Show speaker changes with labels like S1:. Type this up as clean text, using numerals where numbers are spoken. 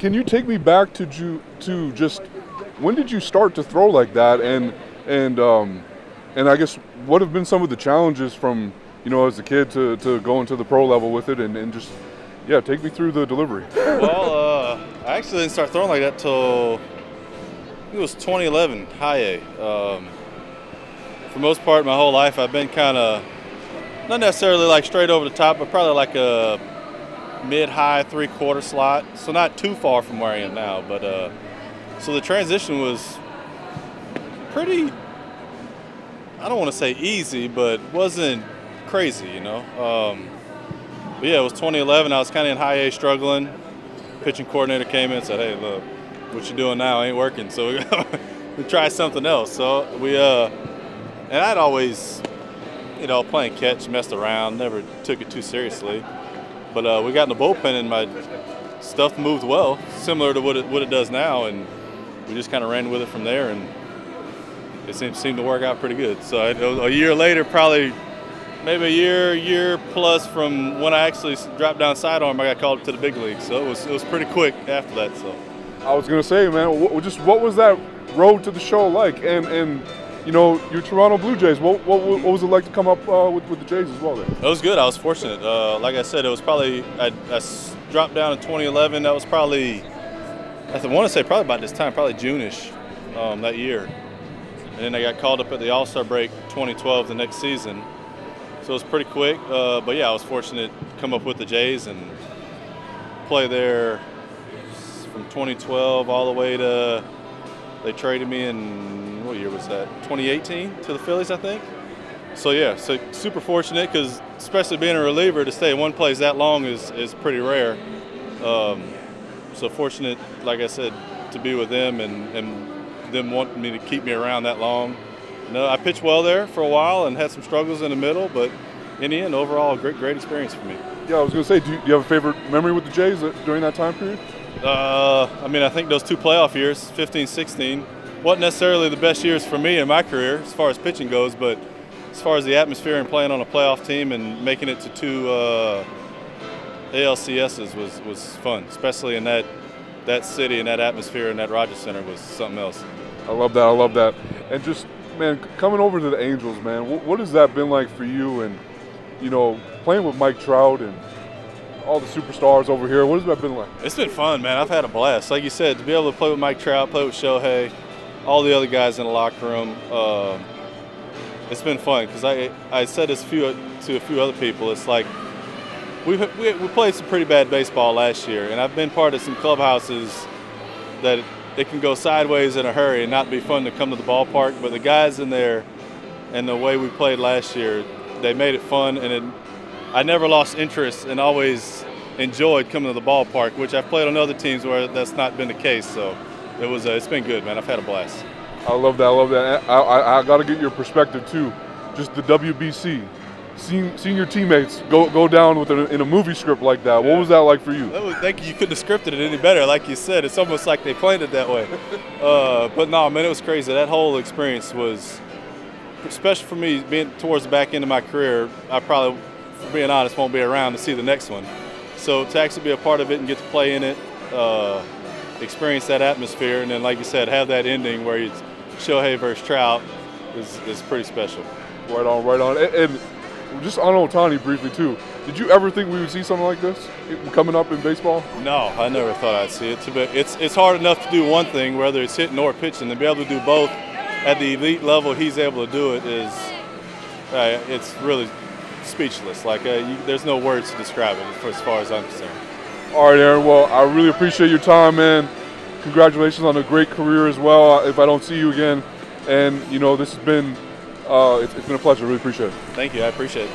S1: can you take me back to just when did you start to throw like that, and I guess what have been some of the challenges from as a kid to go into the pro level with it, and just take me through the delivery.
S2: Well, I actually didn't start throwing like that till it was 2011, high A. For most part, my whole life, I've been kind of not necessarily like straight over the top, but probably like a mid-high three-quarter slot, so not too far from where I am now. But so the transition was pretty, I don't want to say easy, but wasn't crazy, But yeah, it was 2011. I was kind of in high A struggling. Pitching coordinator came in and said, "Hey, look, what you're doing now ain't working, so we try something else." So we, and I'd always, playing catch, messed around, never took it too seriously. But we got in the bullpen and my stuff moved well, similar to what it does now, and we just kind of ran with it from there, and it seemed to work out pretty good. So a year later, probably maybe a year plus from when I actually dropped down sidearm, I got called up to the big league. So it was pretty quick after that. So
S1: I was gonna say, man, what was that road to the show like? And your Toronto Blue Jays. What was it like to come up with the Jays as well there?
S2: It was good. I was fortunate. Like I said, it was probably I dropped down in 2011. That was probably I want to say probably about this time, probably June-ish that year. And then I got called up at the All-Star break 2012 the next season. So it was pretty quick, but yeah, I was fortunate to come up with the Jays and play there from 2012 all the way to, they traded me in, what year was that, 2018 to the Phillies, I think. So yeah, so super fortunate because especially being a reliever, to stay in one place that long is pretty rare. So fortunate, like I said, to be with them and them wanting me to keep me around that long. No, I pitched well there for a while and had some struggles in the middle, but in the end, overall, great experience for me.
S1: Yeah, I was going to say, do you have a favorite memory with the Jays during that time period?
S2: I think those two playoff years, 15, 16, wasn't necessarily the best years for me in my career as far as pitching goes, but as far as the atmosphere and playing on a playoff team and making it to two ALCSs was fun, especially in that city and that atmosphere and that Rogers Center was something else.
S1: I love that. And just, man, coming over to the Angels, man, what has that been like for you? And, playing with Mike Trout and all the superstars over here, what has that been like?
S2: It's been fun, man. I've had a blast. Like you said, to be able to play with Mike Trout, play with Shohei, all the other guys in the locker room, it's been fun because I said this to a few other people. It's like we played some pretty bad baseball last year, and I've been part of some clubhouses that it can go sideways in a hurry and not be fun to come to the ballpark. But the guys in there and the way we played last year, they made it fun, and I never lost interest and always enjoyed coming to the ballpark, which I've played on other teams where that's not been the case. So it's been good, man. I've had a blast.
S1: I love that. I got to get your perspective too. Just the WBC, seeing your teammates go down in a movie script like that. What was that like for you?
S2: Thank you. You couldn't have scripted it any better. Like you said, it's almost like they planned it that way. But no, man, it was crazy. That whole experience was, especially for me, being towards the back end of my career, I probably, for being honest, won't be around to see the next one. So to actually be a part of it and get to play in it, experience that atmosphere, and then, like you said, have that ending where it's Shohei versus Trout is pretty special.
S1: Right on. And just on Ohtani briefly too, did you ever think we would see something like this coming up in baseball?
S2: No, I never thought I'd see it. It's hard enough to do one thing, whether it's hitting or pitching, and be able to do both at the elite level he's able to do it is, it's really speechless. Like there's no words to describe it as far as I'm concerned.
S1: All right, Aaron. Well, I really appreciate your time, man. Congratulations on a great career as well. If I don't see you again, and this has been, it's been a pleasure. Really appreciate it.
S2: Thank you. I appreciate it.